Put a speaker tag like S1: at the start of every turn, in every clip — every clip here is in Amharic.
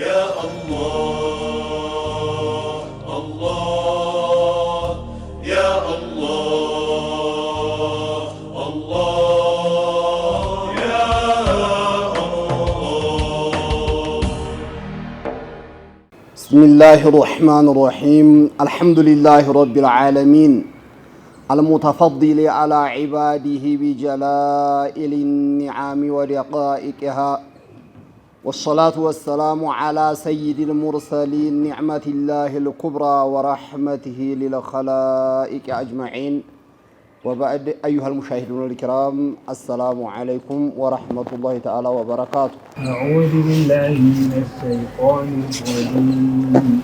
S1: يا الله الله يا الله الله يا الله.
S2: بسم الله الرحمن الرحيم. الحمد لله رب العالمين المتفضل على عباده بجلائل النعم ودقائقها، والصلاة والسلام على سيد المرسلين نعمة الله الكبرى ورحمته للخلائق أجمعين، وبعد أيها المشاهدون الكرام السلام عليكم ورحمة الله تعالى وبركاته.
S3: أعوذ بالله من الشيطان الرجيم.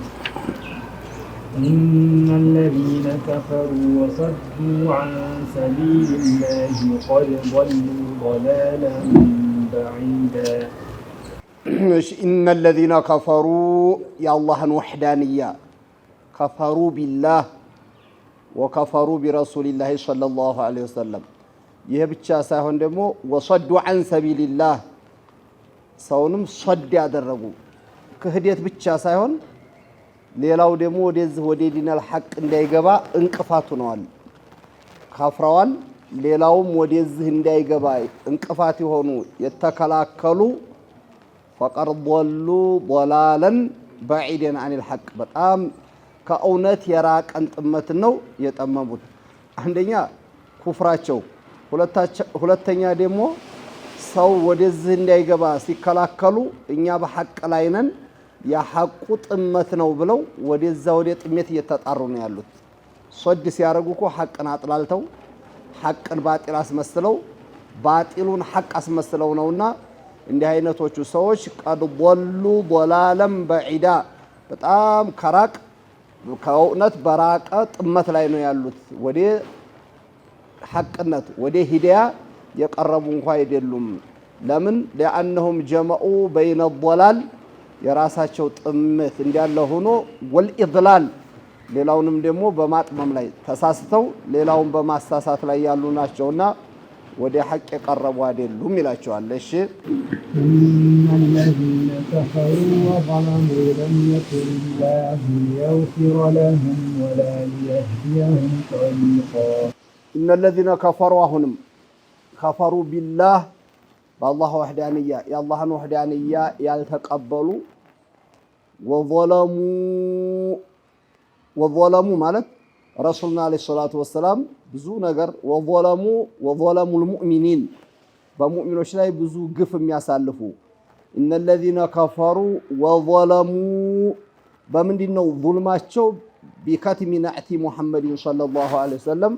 S3: إن الذين كفروا وصدوا عن سبيل الله قد ضلوا ضلالا بعيدا.
S2: إن الذين كفروا يا الله وحدانية كفروا بالله وكفروا برسول الله صلى الله عليه وسلم يهبتشا ساهون دمو وصدوا عن سبيل الله ሰውንም ሶድ ያደረጉ ክህደት ብቻ ሳይሆን ሌላው ደግሞ ወደ ዲነል ሐቅ እንዳይገባ እንቅፋቱ ነዋል ካፍራዋል። ሌላውም ወደዚህ እንዳይገባ እንቅፋት የሆኑ የተከላከሉ فقد ضلوا ضلالا بعيدا عن الحق በጣም ከእውነት የራቀን ጥመት ነው የጠመሙት። አንደኛ ኩፍራቸው፣ ሁለተኛ ደግሞ ሰው ወደዚህ እንዳይገባ ሲከላከሉ እኛ በሐቅ ላይ ነን የሐቁ ጥመት ነው ብለው ወደዛ ወደ ጥመት እየተጣሩ ነው ያሉት። ሶድ ሲያረጉ እኮ ሐቅን አጥላልተው ሐቅን ባጢል አስመስለው ባጢሉን ሐቅ አስመስለው ነውና እንዲህ አይነቶቹ ሰዎች قد ضلوا ضلالا بعيدا በጣም ከእውነት በራቀ ጥመት ላይ ነው ያሉት። ወደ ሐቅነት ወደ ሂዳያ የቀረቡ እንኳን አይደሉም። ለምን لأنهم جمعوا بين الضلال የራሳቸው ጥመት እንዲያለ ሆኖ والإضلال ሌላውንም ደግሞ በማጥመም ላይ ተሳስተው ሌላውን በማሳሳት ላይ ያሉ ናቸውና ወደ ሐቅ የቀረቡ አይደሉም ይላቸዋል። እሺ
S3: إن الذين كفروا وظلموا لم يكن الله ليغفر لهم ولا ليهديهم طريقا.
S2: إن الذين كفروا هم كفروا بالله بالله وحدانية يا الله وحدانية يالتقبلوا وظلموا مالت رسولنا عليه الصلاة والسلام ብዙ ነገር وظلموا المؤمنين በሙእሚኖች ላይ ብዙ ግፍ የሚያሳልፉ إن الذين كفروا وظلموا በምንድነው ظلማቸው بكتم نعت محمد صلى الله عليه وسلم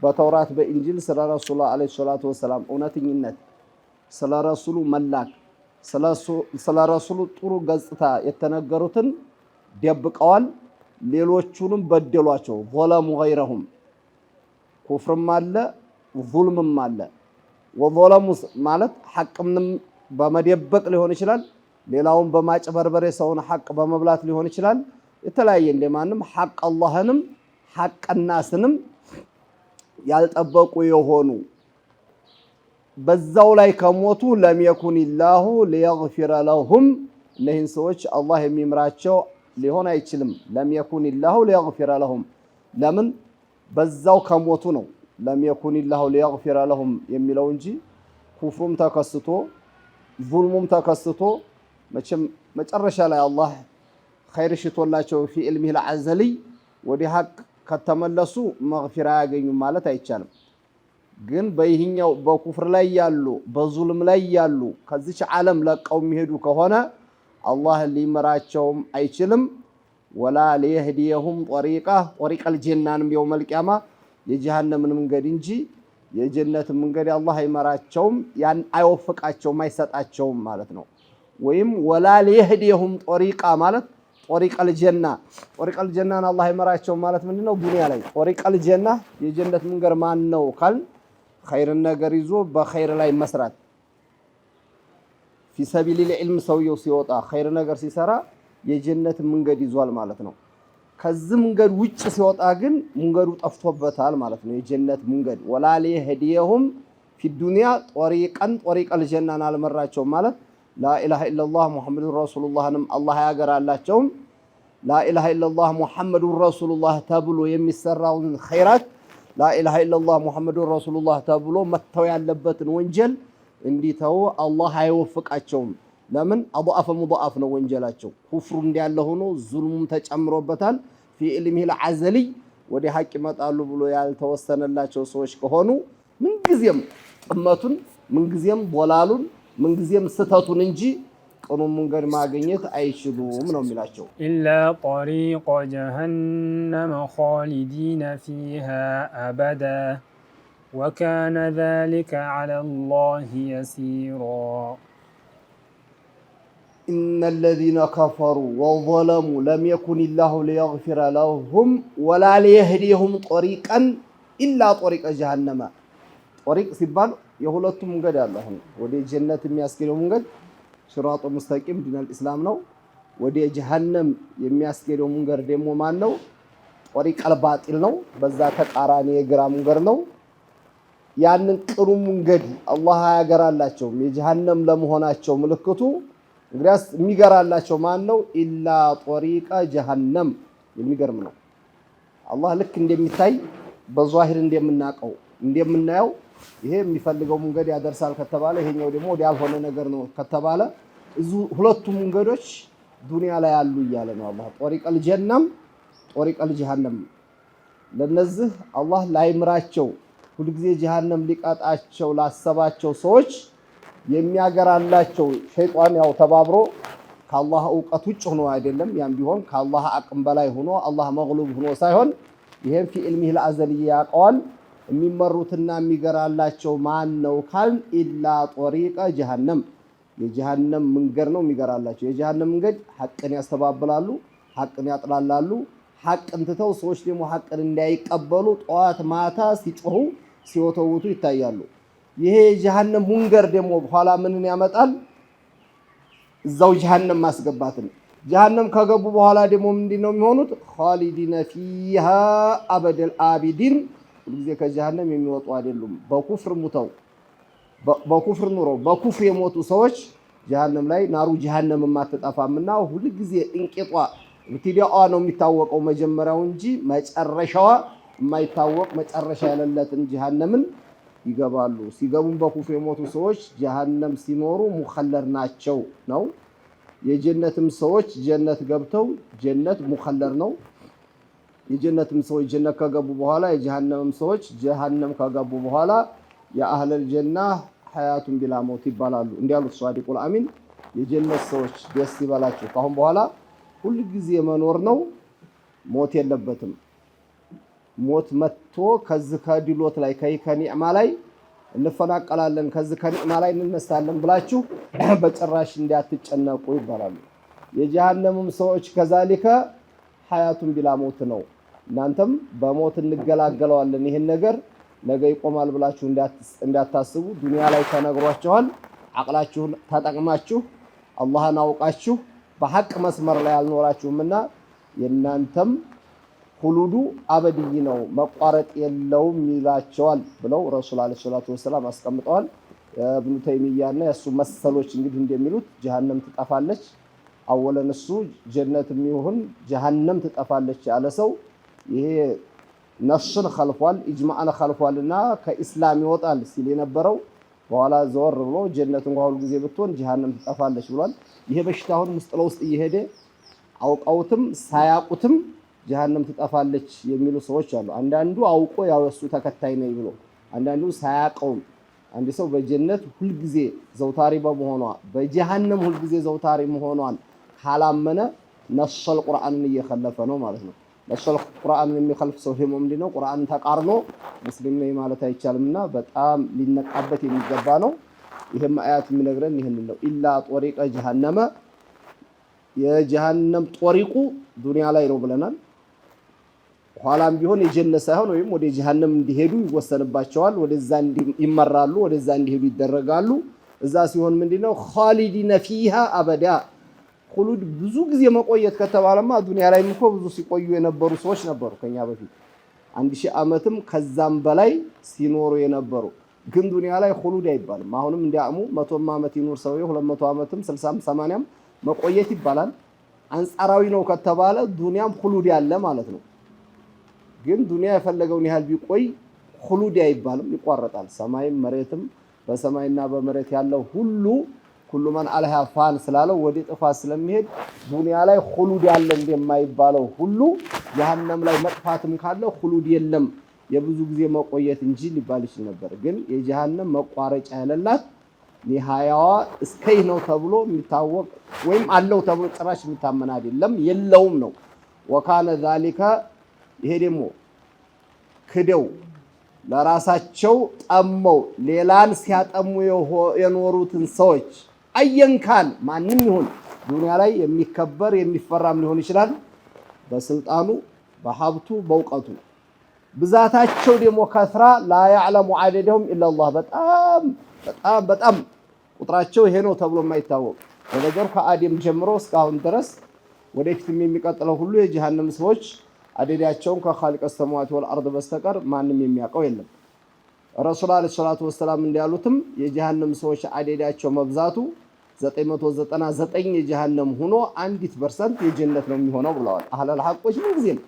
S2: በተውራት በእንጂል ስለ ረሱል አለይሂ ሰላቱ ወሰለም እውነተኝነት ስለ ረሱሉ መላክ ስለ ረሱሉ ጥሩ ገጽታ የተነገሩትን ደብቀዋል። ሌሎቹንም በደሏቸው። ظلموا غيرهم ኩፍርም አለ ዙልምም አለ። وظلموا ማለት ሐቅንም በመደበቅ ሊሆን ይችላል፣ ሌላውን በማጭበርበር ሰውን ሐቅ በመብላት ሊሆን ይችላል። የተለያየ እንደማንም ሐቅ አላህንም ሐቅ ናስንም ያልጠበቁ የሆኑ በዛው ላይ ከሞቱ ለም يكن الله ليغفر لهم ለህን ሰዎች አላህ የሚምራቸው ሊሆን አይችልም። ለም يكن الله ليغفر لهم ለምን በዛው ከሞቱ ነው ለም يكن الله ليغفر لهم የሚለው እንጂ ኩፍሩም ተከስቶ ዙልሙም ተከስቶ መጨረሻ ላይ አላህ ኸይር ሽቶላቸው في علمه العزلي ወደ ሐቅ ከተመለሱ መግፊራ ያገኙ ማለት አይቻልም። ግን በይህኛው በኩፍር ላይ ያሉ በዙልም ላይ ያሉ ከዚች ዓለም ለቀው የሚሄዱ ከሆነ አላህ ሊመራቸውም አይችልም። ወላ ለይህዲየሁም طريق الجنان يوم القيامه የጀሃነምን መንገድ እንጂ የጀነት መንገድ አላህ አይመራቸውም፣ ያን አይወፍቃቸውም፣ አይሰጣቸውም ማለት ነው። ወይም ወላ ለይህዲየሁም طريق ማለት طريق الجنة الله يمراቸው ማለት ምንድነው? ዱንያ ላይ طريق الجنة የጀነት መንገድ ማን ነው ካል ኸይር ነገር ይዞ በኸይር ላይ መስራት في سبيل العلم ሰውየው ሲወጣ ኸይር ነገር ሲሰራ የጀነት መንገድ ይዟል ማለት ነው። ከዚህ መንገድ ውጭ ሲወጣ ግን መንገዱ ጠፍቶበታል ማለት ነው። የጀነት መንገድ ወላ ለይህዲየሁም في الدنيا طريق الجنة አልመራቸው ማለት ላኢላሃ ኢለላህ ሙሐመዱን ረሱሉላህንም አላህ ያገራላቸውም ላኢላሃ ኢለላህ ሙሐመዱን ረሱሉላህ ተብሎ የሚሰራውን ኸይራት ላኢላሃ ኢለላህ ሙሐመዱን ረሱሉላህ ተብሎ መተው ያለበትን ወንጀል እንዲተው አላህ አይወፍቃቸውም። ለምን አضعف مضاعف ነው ወንጀላቸው። ኩፍሩ እንዲያለ ሆኖ ዙልሙም ተጨምሮበታል። في علمه العزلي ወደ ሐቅ ይመጣሉ ብሎ ያልተወሰነላቸው ሰዎች ከሆኑ ምንጊዜም ጥመቱን ምንጊዜም ቦላሉን ምንጊዜም ስተቱን እንጂ ቀኑን መንገድ ማግኘት አይችሉም ነው የሚላቸው።
S3: ኢላ ጠሪቀ ጀሀነም ኻሊዲነ ፊሃ አበዳ ወካነ ዛሊከ ዐላ አላህ የሲራ።
S2: إن الذين كفروا وظلموا لم يكن الله ليغفر لهم ولا ليهديهم طريقا إلا طريق جهنم. طريق ሲባል የሁለቱም መንገድ አለ። አሁን ወደ ጀነት የሚያስኬደው መንገድ ሲራጡ ሙስተቂም ዲነል ኢስላም ነው። ወደ ጀሃነም የሚያስኬደው መንገድ ደግሞ ማን ነው? ጠሪቀል ባጢል ነው። በዛ ተቃራኒ የግራ መንገድ ነው። ያንን ቅሩ መንገድ አላህ ያገራላቸው የጀሃነም ለመሆናቸው ምልክቱ እንግዲያስ የሚገራላቸው ማን ነው? ኢላ ጠሪቀ ጀሃነም። የሚገርም ነው። አላህ ልክ እንደሚታይ በዛሂር እንደምናቀው እንደምናየው ይሄ የሚፈልገው መንገድ ያደርሳል ከተባለ ይሄኛው ደግሞ ወደ ያልሆነ ነገር ነው ከተባለ ሁለቱም መንገዶች ዱንያ ላይ ያሉ እያለ ነው አላህ። ጠሪቀል ጀነም ጠሪቀል ጀሃነም። ለነዚህ አላህ ላይምራቸው ሁልጊዜ ጀሃነም ሊቀጣቸው ላሰባቸው ሰዎች የሚያገራላቸው ሸይጣን ያው ተባብሮ ከአላህ ዕውቀት ውጭ ሆኖ አይደለም። ያም ቢሆን ከአላህ አቅም በላይ ሆኖ አላህ መግሉብ ሆኖ ሳይሆን ይሄን في علمه الازلي ያቀዋል። የሚመሩትና የሚገራላቸው ማን ነው ካል ኢላ ጠሪቀ ጀሃነም የጀሃነም መንገድ ነው የሚገራላቸው። የጀሃነም መንገድ ሐቅን ያስተባብላሉ፣ ሐቅን ያጥላላሉ። ሐቅን ትተው ሰዎች ደግሞ ሐቅን እንዳይቀበሉ ጧት ማታ ሲጮሁ ሲወተውቱ ይታያሉ። ይሄ የጀሃነም መንገድ ደግሞ በኋላ ምንን ያመጣል? እዛው ጀሃነም ማስገባትን። ጀሃነም ከገቡ በኋላ ደግሞ ምንድነው የሚሆኑት? ኻሊዲነ ፊሃ አበደል አቢዲን ሁልጊዜ ከጀሃነም የሚወጡ አይደሉም። በኩፍር ሙተው በኩፍር ኑሮ በኩፍር የሞቱ ሰዎች ጀሃነም ላይ ናሩ ጀሃነም ማትጠፋምና ሁልጊዜ እንቂጧ ኢብቲዳአ ነው የሚታወቀው መጀመሪያው እንጂ መጨረሻዋ የማይታወቅ መጨረሻ ያለለትን ጀሃነምን ይገባሉ። ሲገቡም በኩፍር የሞቱ ሰዎች ጀሃነም ሲኖሩ ሙኸለድ ናቸው ነው። የጀነትም ሰዎች ጀነት ገብተው ጀነት ሙኸለድ ነው። የጀነትም ሰዎች ጀነት ከገቡ በኋላ የጀሃነምም ሰዎች ጀሃነም ከገቡ በኋላ የአህለል ጀና ሐያቱን ቢላ ሞት ይባላሉ። እንዲያሉት ሷዲቁል አሚን የጀነት ሰዎች ደስ ይበላቸው ካሁን በኋላ ሁሉ ጊዜ መኖር ነው፣ ሞት የለበትም። ሞት መጥቶ ከዚህ ከድሎት ላይ ከኒዕማ ላይ እንፈናቀላለን ከዚህ ከኒዕማ ላይ እንነሳለን ብላችሁ በጭራሽ እንዳትጨነቁ ይባላሉ። የጀሃነምም ሰዎች ከዛሊከ ሐያቱን ቢላ ሞት ነው። እናንተም በሞት እንገላገለዋለን ይሄን ነገር ነገ ይቆማል ብላችሁ እንዳታስቡ ዱንያ ላይ ተነግሯችኋል። አቅላችሁን ተጠቅማችሁ አላህን አውቃችሁ በሐቅ መስመር ላይ አልኖራችሁምና የናንተም ሁሉዱ አበድይ ነው መቋረጥ የለውም ይላቸዋል ብለው ረሱል አለይሂ ሰላቱ ወሰለም አስቀምጠዋል። ኢብኑ ተይሚያና የሱ መሰሎች እንግዲህ እንደሚሉት ጀሃነም ትጠፋለች። አወለን እሱ ጀነትም ይሁን ጀሃነም ትጠፋለች ያለ ሰው ይሄ ነፍስን ኸልፏል ኢጅማዕን ኸልፏልና ከኢስላም ይወጣል ሲል የነበረው በኋላ ዘወር ብሎ ጀነት እንኳን ሁሉ ጊዜ ብትሆን ጀሃነም ትጠፋለች ብሏል። ይሄ በሽታውን ውስጥ ለውስጥ እየሄደ አውቀውትም ሳያውቁትም ጀሃነም ትጠፋለች የሚሉ ሰዎች አሉ። አንዳንዱ አውቆ ያው እሱ ተከታይ ነው ብሎ፣ አንዳንዱ ሳያውቀውም አንድ ሰው በጀነት ሁሉ ጊዜ ዘውታሪ በመሆኗ በጀሃነም ሁሉ ጊዜ ዘውታሪ መሆኗን ካላመነ ነሰል ቁርአንን እየኸለፈ ነው ማለት ነው። ነሰል ቁርአንን የሚኸልፍ ሰው ደግሞ ምንድነው? ቁርአን ተቃርኖ ሙስሊም ነኝ ማለት አይቻልምና በጣም ሊነቃበት የሚገባ ነው። ይሄም አያት የሚነግረን ይሄን ነው። ኢላ ጠሪቀ ጀሃነመ የጀሃነም ጠሪቁ ዱንያ ላይ ነው ብለናል። ኋላም ቢሆን የጀነት ሳይሆን ወይም ወደ ጀሃነም እንዲሄዱ ይወሰንባቸዋል። ወደዛ ይመራሉ፣ ወደዛ እንዲሄዱ ይደረጋሉ። እዛ ሲሆን ምንድነው? ኻሊዲነ ፊሃ አበዳ ሁሉድ ብዙ ጊዜ መቆየት ከተባለማ ዱንያ ላይ እኮ ብዙ ሲቆዩ የነበሩ ሰዎች ነበሩ ከኛ በፊት 1000 ዓመትም ከዛም በላይ ሲኖሩ የነበሩ ግን ዱንያ ላይ ኹሉድ አይባልም። አሁንም እንዲያሙ 100 ዓመት ይኖር ሰው 200 ዓመትም 60 80ም መቆየት ይባላል። አንጻራዊ ነው ከተባለ ዱንያም ኹሉድ ያለ ማለት ነው። ግን ዱንያ የፈለገውን ያህል ቢቆይ ኹሉድ አይባልም፣ ይቋረጣል። ሰማይም መሬትም በሰማይና በመሬት ያለው ሁሉ ኩሉ ማን አለሃ ፋን ስላለው ወደ ጥፋት ስለሚሄድ ዱንያ ላይ ኹሉድ ያለ እንደማይባለው ሁሉ ጀሃነም ላይ መጥፋትም ካለ ኹሉድ የለም የብዙ ጊዜ መቆየት እንጂ ሊባል ይችላል ነበር። ግን የጀሃነም መቋረጫ ያለላት ኒሃያዋ እስከይ ነው ተብሎ የሚታወቅ ወይም አለው ተብሎ ጭራሽ የሚታመን አይደለም፣ የለውም ነው። ወካነ ዛሊከ ይሄ ደግሞ ክደው ለራሳቸው ጠመው ሌላን ሲያጠሙ የኖሩትን ሰዎች አየንካን ማንም ይሁን ዱንያ ላይ የሚከበር የሚፈራም ሊሆን ይችላል፣ በስልጣኑ በሀብቱ በእውቀቱ ብዛታቸው ደግሞ ከስራ ላ ያዕለሙ ዐደደሁም ኢላላህ በጣም ቁጥራቸው ይሄ ነው ተብሎ የማይታወቅ በነገሩ ከአደም ጀምሮ እስካሁን ድረስ ወደፊትም የሚቀጥለው ሁሉ የጀሃነም ሰዎች አደዳቸውን ከኻሊቀ ሰማዋት ወልአርድ በስተቀር ማንም የሚያውቀው የለም። ረሱል አለይሂ ሰላቱ ወሰላም እንዲያሉትም የጀሃነም ሰዎች አደዳቸው መብዛቱ 999 የጀሃነም ሆኖ 1% የጀነት ነው የሚሆነው ብለዋል። አህለል ሐቆች ምን ጊዜም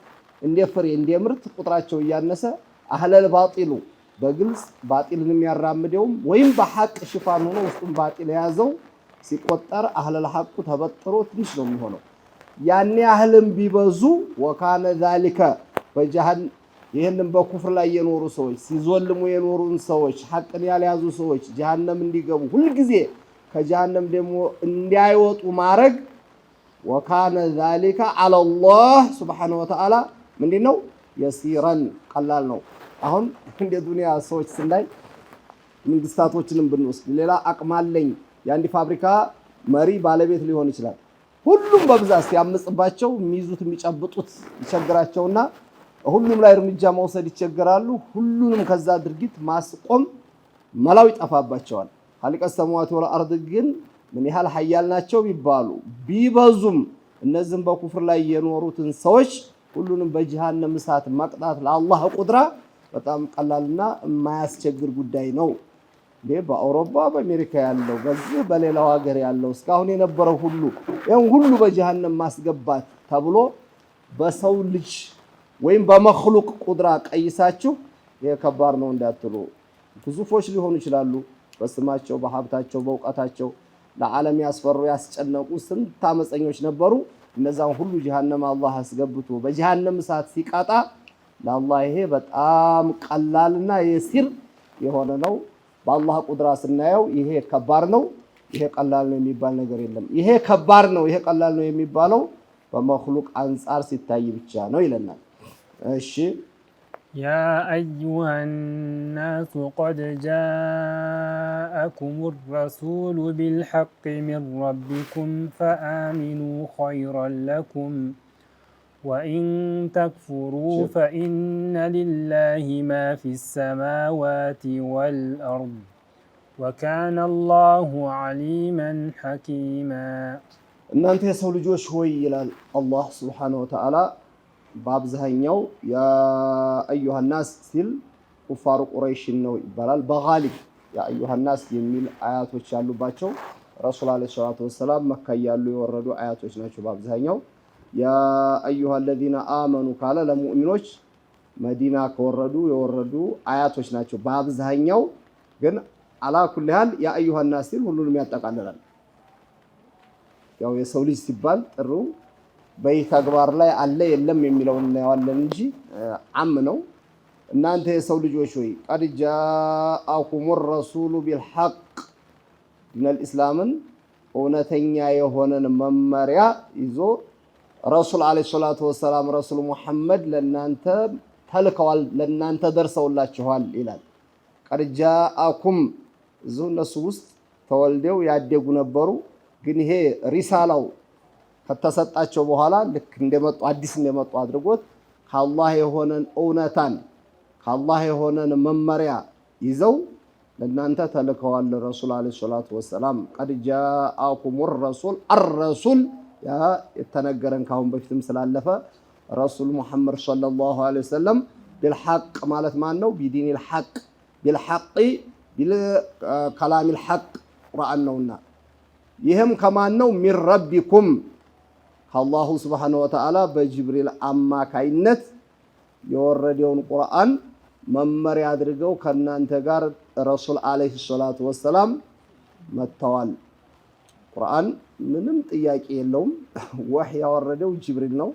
S2: እንደ ፍሬ እንደ ምርት ቁጥራቸው እያነሰ አህለል ባጢሉ በግልጽ ባጢልን የሚያራምደውም ወይም በሐቅ ሽፋን ሆኖ ውስጡን ባጢል የያዘው ሲቆጠር አህለል ሐቁ ተበጥሮ ትንሽ ነው የሚሆነው። ያኔ አህልም ቢበዙ ወካነ ዛሊከ በጀሃነም ይሄንን በኩፍር ላይ የኖሩ ሰዎች ሲዞልሙ የኖሩን ሰዎች ሐቅን ያልያዙ ሰዎች ጀሃነም እንዲገቡ ሁልጊዜ ከጀሃነም ደግሞ እንዲያይወጡ ማድረግ ወካነ ዛሊከ አለላህ ሱብሓነሁ ወተዓላ ምንድነው የሲረን ቀላል ነው። አሁን እንደ ዱንያ ሰዎች ስናይ መንግስታቶችንም ብንወስድ ሌላ አቅማለኝ የአንድ ፋብሪካ መሪ ባለቤት ሊሆን ይችላል። ሁሉም በብዛት ሲያምጽባቸው የሚይዙት የሚጨብጡት ይቸግራቸውና ሁሉም ላይ እርምጃ መውሰድ ይቸገራሉ። ሁሉንም ከዛ ድርጊት ማስቆም መላው ይጠፋባቸዋል። ኻሊቀ ሰማዋት ወልአርድ ግን ምን ያህል ሀያል ናቸው ቢባሉ ቢበዙም እነዚህም በኩፍር ላይ የኖሩትን ሰዎች ሁሉንም በጀሃነም እሳት መቅጣት ለአላህ ቁድራ በጣም ቀላልና የማያስቸግር ጉዳይ ነው። በአውሮፓ በአሜሪካ ያለው በዚህ በሌላው ሀገር ያለው እስካሁን የነበረው ሁሉ ያን ሁሉ በጀሃነም ማስገባት ተብሎ በሰው ልጅ ወይም በመخلوቅ ቁድራ ቀይሳችሁ የከባድ ነው እንዳትሉ። ግዙፎች ሊሆኑ ይችላሉ በስማቸው በሀብታቸው በእውቀታቸው ለዓለም ያስፈሩ ያስጨነቁ ስንት አመፀኞች ነበሩ። እነዛን ሁሉ ጀሃነም አላህ አስገብቶ በጀሃነም እሳት ሲቀጣ ለአላህ ይሄ በጣም ቀላልና የሲር የሆነ ነው። በአላህ ቁድራ ስናየው ይሄ ከባድ ነው ይሄ ቀላል ነው የሚባል ነገር የለም። ይሄ ከባድ ነው ይሄ ቀላል ነው የሚባለው በመخلوቅ አንፃር ሲታይ ብቻ ነው ይለናል። እሺ
S3: يا أيها الناس قد جاءكم الرسول بالحق من ربكم فآمنوا خيرا لكم وإن تكفروا فإن لله ما في السماوات والأرض وكان الله عليما حكيما
S2: እናንተ የሰው ልጆች ሆይ ይላል አላህ ሱብሓነሁ ወተዓላ በአብዛኛው ያ አዩሃ ናስ ሲል ኩፋሩ ቁረይሽ ነው ይባላል። በጋሊብ ያ አዩሃ ናስ የሚል አያቶች ያሉባቸው ረሱል አለይሂ ሰላቱ ወሰላም መካ ያሉ የወረዱ አያቶች ናቸው በአብዛኛው። ያ አዩሃ الذين آمنوا ካለ ለሙእሚኖች መዲና ከወረዱ የወረዱ አያቶች ናቸው በአብዛኛው። ግን አላ ኩል ሐል ያ አዩሃ ናስ ሲል ሁሉንም ያጠቃልላል። ያው የሰው ልጅ ሲባል ጥሩ በተግባር ላይ አለ የለም የሚለውን እናያለን እንጂ አም ነው። እናንተ የሰው ልጆች ሆይ ቀድ ጃአኩም الرسول بالحق ዲነል ኢስላምን እውነተኛ የሆነን መመሪያ ይዞ ረሱል አለይሂ ሰላቱ ወሰላም ረሱል ሙሐመድ ለናንተ ተልከዋል ለናንተ ደርሰውላችኋል ይላል። ቀድ ጃአኩም እነሱ ውስጥ ተወልደው ያደጉ ነበሩ። ግን ይሄ ሪሳላው ከተሰጣቸው በኋላ ልክ እንደመጡ አዲስ እንደመጡ አድርጎት ከአላህ የሆነን እውነታን ከአላህ የሆነን መመሪያ ይዘው ለናንተ ተልከዋል ረሱል አለይሂ ሰላቱ ወሰላም። ቀድ ጃአኩም الرسول ያ የተነገረን ካሁን በፊትም ስላለፈ ረሱል ሙሐመድ ሰለላሁ ዐለይሂ ወሰለም بالحق ማለት ማን ነው? ቢዲኒል ሐቅ بالحق بالكلام الحق قرآن نونا يهم كمان نو من ربكم الله سبحانه وتعالى بجبريل أما كائنات يوردون القرآن ممر يدرجوا كنا انتجار رسول عليه الصلاة والسلام متوال القرآن منم تياك يلهم وحي يوردوا جبريل نو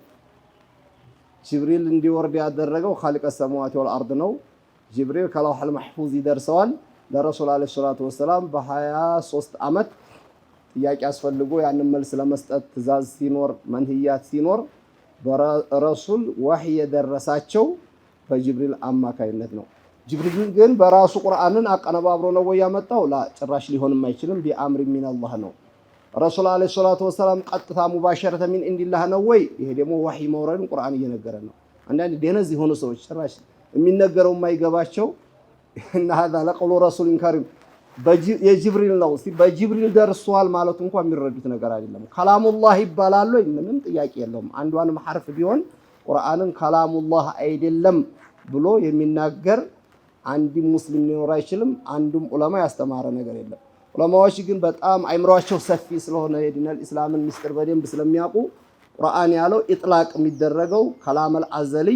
S2: جبريل اللي ورد يدرجوا خالق السماوات والأرض نو جبريل كلوح المحفوظ يدرسوال لرسول عليه الصلاة والسلام بحياة 3 عامات ጥያቄ አስፈልጎ ያንን መልስ ለመስጠት ትእዛዝ ሲኖር መንህያት ሲኖር በረሱል ወህይ የደረሳቸው በጅብሪል አማካይነት ነው። ጅብሪል ግን በራሱ ቁርአንን አቀነባብሮ ነው ያመጣው ላ ጭራሽ ሊሆንም አይችልም ቢአምር ሚን አላህ ነው። ረሱል አለይሂ ሰላቱ ወሰለም ቀጥታ ሙባሸረተ ሚን ኢንዲላህ ነው ወይ? ይሄ ደግሞ ወህይ መውረድን ቁርአን እየነገረን ነው። አንዳንድ ደነዝ የሆኑ ሰዎች ጭራሽ የሚነገረው የማይገባቸው እና هذا لقول رسول كريم የጅብሪል ነው በጅብሪል ደርሷል ማለት እንኳን የሚረዱት ነገር አይደለም። ከላሙላህ ይባላል ወይ? ምንም ጥያቄ የለውም። አንዷንም ሐርፍ ቢሆን ቁርአንን ከላሙላህ አይደለም ብሎ የሚናገር አንድ ሙስሊም ሊኖር አይችልም። አንዱም ዑለማ ያስተማረ ነገር የለም። ዑለማዎች ግን በጣም አይምሮአቸው ሰፊ ስለሆነ የዲነል ኢስላምን ምስጢር በደንብ ስለሚያውቁ ቁርአን ያለው ኢጥላቅ የሚደረገው ከላመል አዘሊ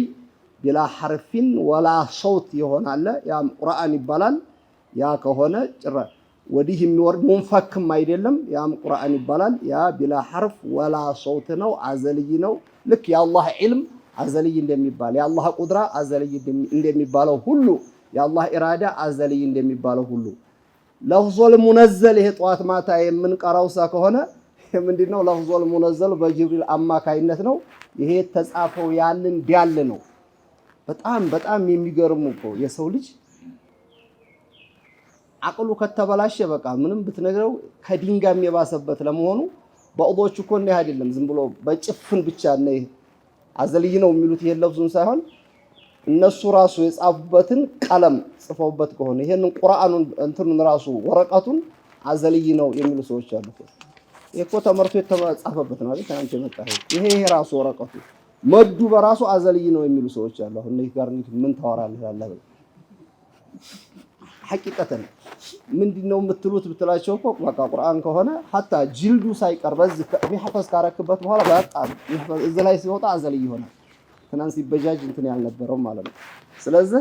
S2: ቢላ ሐርፊን ወላ ሶውት ይሆናል ያ ቁርአን ይባላል። ያ ከሆነ ጭራ ወዲህ የሚወርድ ሙንፈክም አይደለም ያም ቁርአን ይባላል። ያ ቢላ ሐርፍ ወላ ሶውት ነው አዘልይ ነው። ልክ የአላህ ዒልም አዘልይ እንደሚባል የአላህ ቁድራ አዘልይ እንደሚባለው ሁሉ የአላህ ኢራዳ አዘልይ እንደሚባለው ሁሉ ለፍዞል ሙነዘል ይሄ ጧት ማታ የምንቀራው ከሆነ ምንድነው? ለፍዞል ሙነዘል በጅብሪል አማካይነት ነው። ይሄ ተጻፈው ያንን ዲያል ነው። በጣም የሚገርሙ እኮ የሰው ልጅ አቅሉ ከተበላሸ በቃ ምንም ብትነግረው ከድንጋም የባሰበት ለመሆኑ በአውዶቹ እኮ እንዲህ አይደለም። ዝም ብሎ በጭፍን ብቻ ነው አዘልይ ነው የሚሉት ይሄ ለፍዙን ሳይሆን እነሱ ራሱ የጻፉበትን ቀለም ጽፈውበት ከሆነ ይሄንን ቁርአኑን እንትኑን ራሱ ወረቀቱን አዘልይ ነው የሚሉ ሰዎች አሉ። ይሄ እኮ ተመርቶ የተጻፈበት ነው አይደል? ታንተ መጣሁ ይሄ ራሱ ወረቀቱ መዱ በራሱ አዘልይ ነው የሚሉ ሰዎች አሉ። አሁን ይሄ ጋር ምን ታወራለህ አለ ሐቂቀተን ምንድነው የምትሉት ብትላቸው እኮ በቃ ቁርአን ከሆነ hatta ጅልዱ ሳይቀር በዚህ ቢሐፈዝ ካረክበት በኋላ በጣም እዚህ ላይ ሲወጣ አዘልይ ይሆናል። ትናንት ሲበጃጅ እንትን ያልነበረው ማለት ነው። ስለዚህ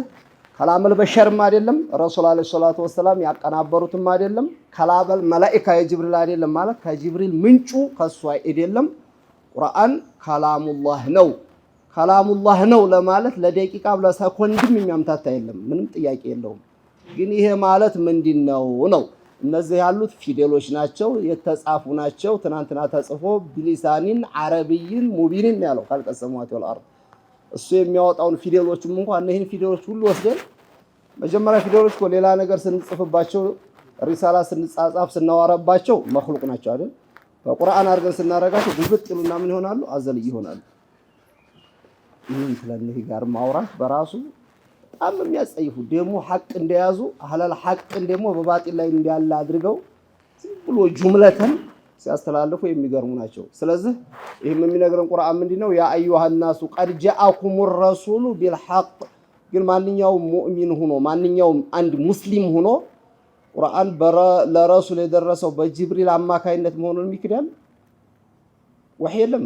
S2: ከላመል በሸርም አይደለም ረሱል አለይሂ ሰላቱ ወሰለም ያቀናበሩትም አይደለም ከላበል መላኢካ የጅብሪል አይደለም ማለት ከጅብሪል ምንጩ ከሱ አይደለም። ቁርአን ከላሙላህ ነው። ከላሙላህ ነው ለማለት ለደቂቃም ለሰኮንድም የሚያምታታ የለም። ምንም ጥያቄ የለውም። ግን ይሄ ማለት ምንድነው ነው? እነዚህ ያሉት ፊደሎች ናቸው፣ የተጻፉ ናቸው። ትናንትና ተጽፎ ቢሊሳኒን አረብይን ሙቢንን ያለው ካልቀሰሙት ወልአርድ እሱ የሚያወጣውን ፊደሎችም እንኳን እነዚህን ፊደሎች ሁሉ ወስደን መጀመሪያ ፊደሎች እኮ ሌላ ነገር ስንጽፍባቸው ሪሳላ ስንጻጻፍ ስናወራባቸው መخلوቅ ናቸው አይደል? በቁርአን አድርገን ስናረጋቸው ጉብጥ ይሉና ምን ይሆናሉ? አዘልይ ይሆናሉ። ይሄን ስለዚህ ጋር ማውራት በራሱ በጣም የሚያጸይፉ ደግሞ ሐቅ እንደያዙ አህላል ሐቅን ደግሞ በባጢል ላይ እንዲያለ አድርገው ዝም ብሎ ጁምለተን ሲያስተላልፉ የሚገርሙ ናቸው። ስለዚህ ይሄም የሚነግረን ቁርአን ምንድነው? ያ አዩሃ الناس قد جاءكم الرسول بالحق ግን ማንኛውም ሙእሚን ሆኖ ማንኛውም አንድ ሙስሊም ሆኖ ቁርአን ለረሱል የደረሰው በጅብሪል አማካይነት መሆኑን ይክዳል? ወህይ የለም።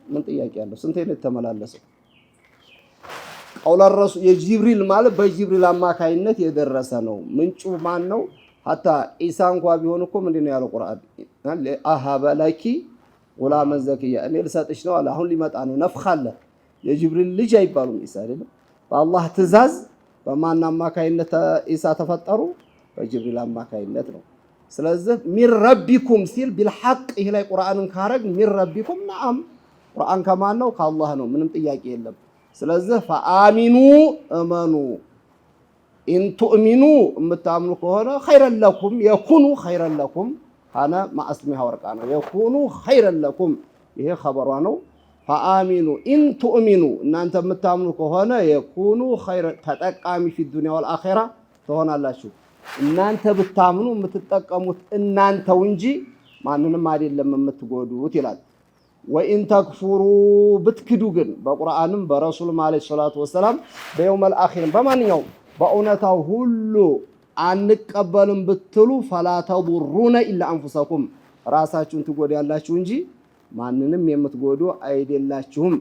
S2: ምን ጥያቄ አለው? ስንት አይነት ተመላለሰው ቀውለ ረሱል የጅብሪል ማለት በጅብሪል አማካይነት የደረሰ ነው። ምንጩ ማን ነው? hatta ኢሳ እንኳን ቢሆን እኮ ምንድነው ያለው ቁርአን? አሃበ ለኪ ወላመን ዘኪያ እኔ ልሰጥሽ ነው አለ። አሁን ሊመጣ ነው ነፍኻለ የጅብሪል ልጅ አይባሉም ኢሳ አይደለም። በአላህ ትእዛዝ በማን አማካይነት ኢሳ ተፈጠሩ? በጅብሪል አማካይነት ነው። ስለዚህ ሚን ረቢኩም ሲል ቢልሐቅ ይሄ ላይ ቁርአንን ካረግ ሚን ረቢኩም ነዓም ቁርአን ከማን ነው? ከአላህ ነው። ምንም ጥያቄ የለም። ስለዚህ ፈአሚኑ እመኑ ኢን ቱእሚኑ እምታምኑ ከሆነ ኸይረን ለኩም የኩኑ ኸይረን ለኩም ካነ ማእስሚሃ ወርቃ ነው። የኩኑ ኸይረን ለኩም ይሄ ኸበሯ ነው። ፈአሚኑ ኢን ቱእሚኑ እናንተ የምታምኑ ከሆነ የኩኑ ኸይረን ተጠቃሚ ፊ ዱንያ ወልአኺራ ትሆናላችሁ። እናንተ ብታምኑ የምትጠቀሙት እናንተው እንጂ ማንንም አይደለም የምትጎዱት ይላል። ወኢን ተክፉሩ ብትክዱ ግን በቁርአንም በረሱልም አለይሂ ሰላቱ ወሰላም በየውመል አኺር በማንኛው በእውነታው ሁሉ አንቀበልም ብትሉ فلا تضرون الا انفسكم ራሳችሁን ትጎዳላችሁ እንጂ ማንንም የምትጎዱ አይደላችሁም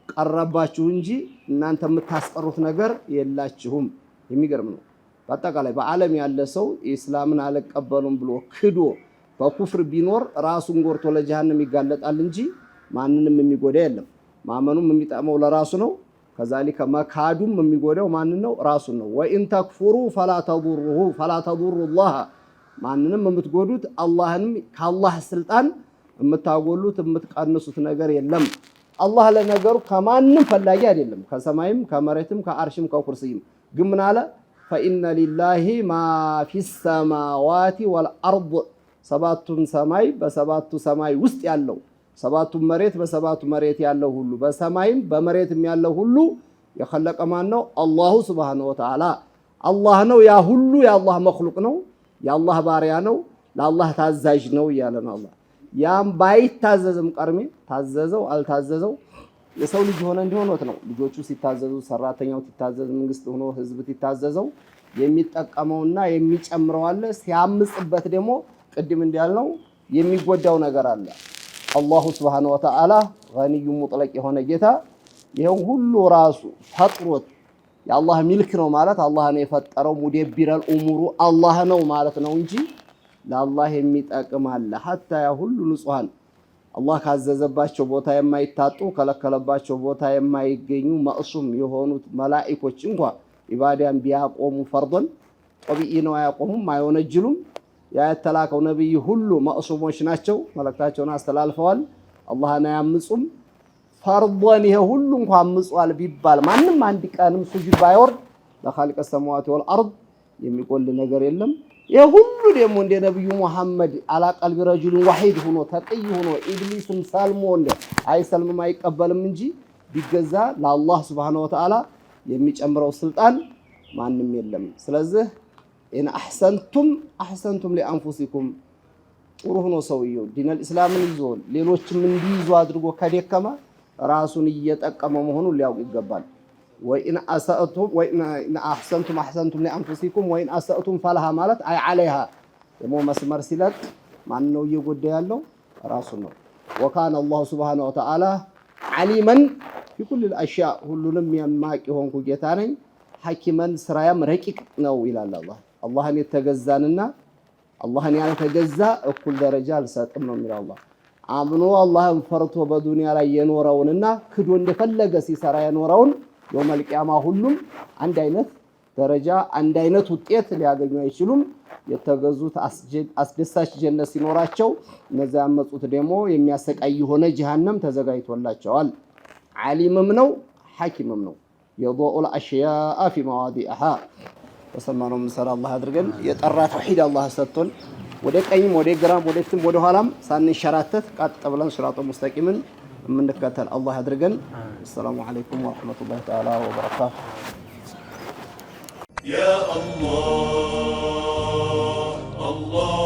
S2: ቀረባችሁ እንጂ እናንተ የምታስቀሩት ነገር የላችሁም የሚገርም ነው በአጠቃላይ በዓለም ያለ ሰው እስላምን አልቀበሉም ብሎ ክዶ በኩፍር ቢኖር ራሱን ጎርቶ ለጀሃነም ይጋለጣል እንጂ ማንንም የሚጎዳ የለም ማመኑም የሚጠመው ለራሱ ነው ከዛሊከ መካዱም የሚጎዳው ማንን ነው ራሱን ነው ወኢን ተክፉሩ فلا تضروا الله ማንንም የምትጎዱት አላህንም ከአላህ ስልጣን የምታጎሉት የምትቀንሱት ነገር የለም አላህ ለነገሩ ከማንም ፈላጊ አይደለም ከሰማይም ከመሬትም ከአርሽም ከኩርሲም ግን ምን አለ فإن لله ما في السماوات والأرض ሰባቱን ሰማይ በሰባቱ ሰማይ ውስጥ ያለው ሰባቱ መሬት በሰባቱ መሬት ያለው ሁሉ በሰማይም በመሬትም ያለው ሁሉ የخلቀ ማን ነው አላሁ Subhanahu Wa Ta'ala አላህ ነው ያ ሁሉ የአላህ መخلوቅ ነው የአላህ ባሪያ ነው ለአላህ ታዛዥ ነው ያለ ነው አላህ ያም ባይታዘዝም ቀርሜ ታዘዘው አልታዘዘው የሰው ልጅ ሆነ እንዲሆነት ነው ልጆቹ ሲታዘዙ ሰራተኛው ሲታዘዝ መንግስት ሆኖ ህዝብ ሲታዘዘው የሚጠቀመውና የሚጨምረው አለ ሲያምጽበት ደግሞ ቅድም እንዲያልነው የሚጎዳው ነገር አለ አላሁ Subhanahu Wa Ta'ala ገኒዩ ሙጥለቅ የሆነ ጌታ ይሄው ሁሉ ራሱ ፈጥሮት የአላህ ሚልክ ነው ማለት አላህ ነው የፈጠረው ሙደብረል ኡሙሩ አላህ ነው ማለት ነው እንጂ ለአላህ የሚጠቅም አለ hatta ያ ሁሉ ንጹሃን አላህ ካዘዘባቸው ቦታ የማይታጡ ከለከለባቸው ቦታ የማይገኙ ማእሱም የሆኑት መላእክቶች እንኳን ኢባዳን ቢያቆሙ ፈርዶን ጠቢኢ ነው ያቆሙም አይወነጅሉም ያ የተላከው ነብይ ሁሉ ማእሱሞች ናቸው መልእክታቸውን አስተላልፈዋል አላህን አያምጹም ፈርዶን ይሄ ሁሉ እንኳን ምጿል ቢባል ማንንም አንድ ቀንም ሱጁድ ባይወርድ ለኻሊቀ ሰማዋት ወልአርድ የሚቆል ነገር የለም ይሄ ሁሉ ደግሞ እንደ ነብዩ መሐመድ አላ ቀልብ ረጁል ወሂድ ሆኖ ተቀይ ሆኖ ኢብሊስም ሳልሞ እንደ አይሰልምም አይቀበልም እንጂ ቢገዛ ለአላህ Subhanahu Wa Ta'ala የሚጨምረው ስልጣን ማንንም የለም ስለዚህ إن أحسنتم لأنفسكم ጥሩ ሆኖ ሰውየው ዲነል እስላምን ይዞል ሌሎችም እንዲይዙ አድርጎ ከደከማ ራሱን እየጠቀመ መሆኑን ሊያውቅ ይገባል وإن أحسنتم لأنفسكم وإن أسأتم فلها ማለት አይ عليها ደግሞ መስመር ሲለቅ ማን ነው እየጎዳ ያለው ራሱ ነው وكان الله سبحانه وتعالى عليما في كل الأشياء ሁሉንም የማቅ የሆንኩ ጌታ ነኝ ሐኪመን ስራያም ረቂቅ ነው ይላል አላህን የተገዛንና አላህን ያልተገዛ እኩል ደረጃ አልሰጥም ነው የሚለው አላህ አምኖ አላህን ፈርቶ በዱንያ ላይ የኖረውንና ክዶ እንደፈለገ ሲሰራ የኖረውን የውመል ቂያማ ሁሉም አንድ አይነት ደረጃ አንድ አይነት ውጤት ሊያገኙ አይችሉም የተገዙት አስደሳች ጀነት ሲኖራቸው እነዛ ያመጹት ደግሞ የሚያሰቃይ ሆነ ጀሃነም ተዘጋጅቶላቸዋል ዓሊምም ነው ሐኪምም ነው يضوء الاشياء في مواضعها ወሰማነው ምሰራ አላህ አድርገን የጠራ ተውሂድ አላህ ሰጥቶን ወደ ቀኝም ወደ ግራም ወደ ፊትም ወደ ኋላም ሳንሸራተት ቀጥ ብለን ሲራጡ ሙስተቂምን የምንከተል አላህ አድርገን السلام عليكم ورحمة الله تعالى وبركاته
S1: يا الله الله